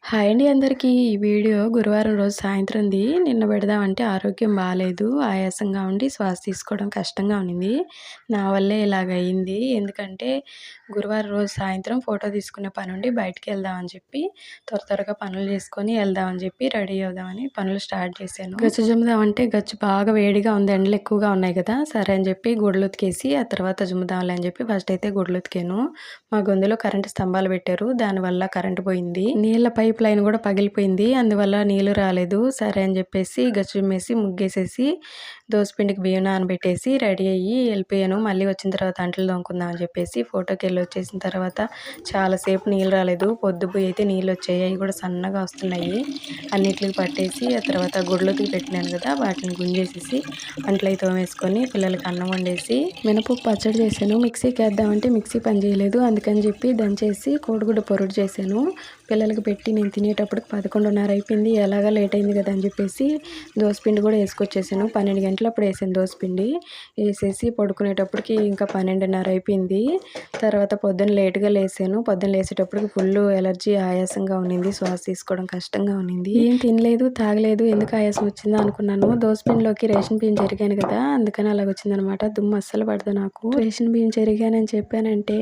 Hi అండి అందరికీ. ఈ వీడియో గురువారం రోజు సాయంత్రంది. నిన్న పెడదామంటే ఆరోగ్యం బాలేదు. ఆయాసంగా ఉండి శ్వాస తీసుకోవడం కష్టంగా ఉన్నింది. నా వల్లే ఇలాగయింది. ఎందుకంటే గురువారం రోజు సాయంత్రం ఫోటో తీసుకునే పనుండి బయటికెళ్దామని చెప్పి త్వరగా పనులు చేసుకొని వెళ్దామని చెప్పి రెడీ అవుదామని పనులు స్టార్ట్ చేశాను. గచ్చు జుమ్ముదామంటే గచ్చు బాగా వేడిగా ఉంది. ఎండలు ఎక్కువగా ఉన్నాయి కదా! సరే అని చెప్పి గుడ్లు ఉతికేసి ఆ తర్వాత జుమ్ముదాంలే అని చెప్పి ఫస్ట్ అయితే గుడ్లు ఉతికాను. మా గొంతులో కరెంటు స్తంభాలు పెట్టారు. దానివల్ల కరెంటు పోయింది. నీళ్ళ పైప్ లైన్ కూడా పగిలిపోయింది. అందువల్ల నీళ్ళు రాలేదు. సరే అని చెప్పేసి గచ్చు చిమ్మేసి ముగ్గేసేసి దోసపిండికి బియ్యం నానబెట్టేసి రెడీ అయ్యి వెళ్ళిపోయాను. మళ్ళీ వచ్చిన తర్వాత అంట్లు తోముకుందాం అని చెప్పేసి ఫోటోకి వెళ్ళి వచ్చేసిన తర్వాత చాలాసేపు నీళ్ళు రాలేదు. పొద్దుపోయి అయితే నీళ్ళు వచ్చాయి. అవి కూడా సన్నగా వస్తున్నాయి. అన్నిటికి పట్టేసి ఆ తర్వాత గుడ్లోకి పెట్టినాను కదా, వాటిని గుంజేసేసి అంట్లు అయి తోమేసుకొని పిల్లలకి అన్నం వండేసి మినపప్పు పచ్చడి చేశాను. మిక్సీకి వేద్దామంటే మిక్సీ పని చేయలేదు. అందుకని చెప్పి దంచేసి కోడిగుడ్డు పొరుడు చేశాను. పిల్లలకి పెట్టి నేను తినేటప్పటికి 11:30 అయిపోయింది. ఎలాగా లేట్ అయింది కదా అని చెప్పేసి దోసపిండి కూడా వేసుకొచ్చేసాను. 12 గంటలప్పుడు వేసాను దోసపిండి. వేసేసి పడుకునేటప్పటికి ఇంకా 12:30 అయిపోయింది. తర్వాత పొద్దున్న లేట్గా లేసాను. పొద్దున్న లేసేటప్పటికి ఫుల్ ఎలర్జీ ఆయాసంగా ఉన్నింది. శ్వాస తీసుకోవడం కష్టంగా ఉన్నింది. ఏం తినలేదు, తాగలేదు. ఎందుకు ఆయాసం వచ్చిందో అనుకున్నాను. దోసపిండిలోకి రేషన్ బియ్యం చెరిగాను కదా, అందుకని అలాగ వచ్చిందనమాట. దుమ్ము అస్సలు పడదు నాకు. రేషన్ బియ్యం చెరిగానని చెప్పానంటే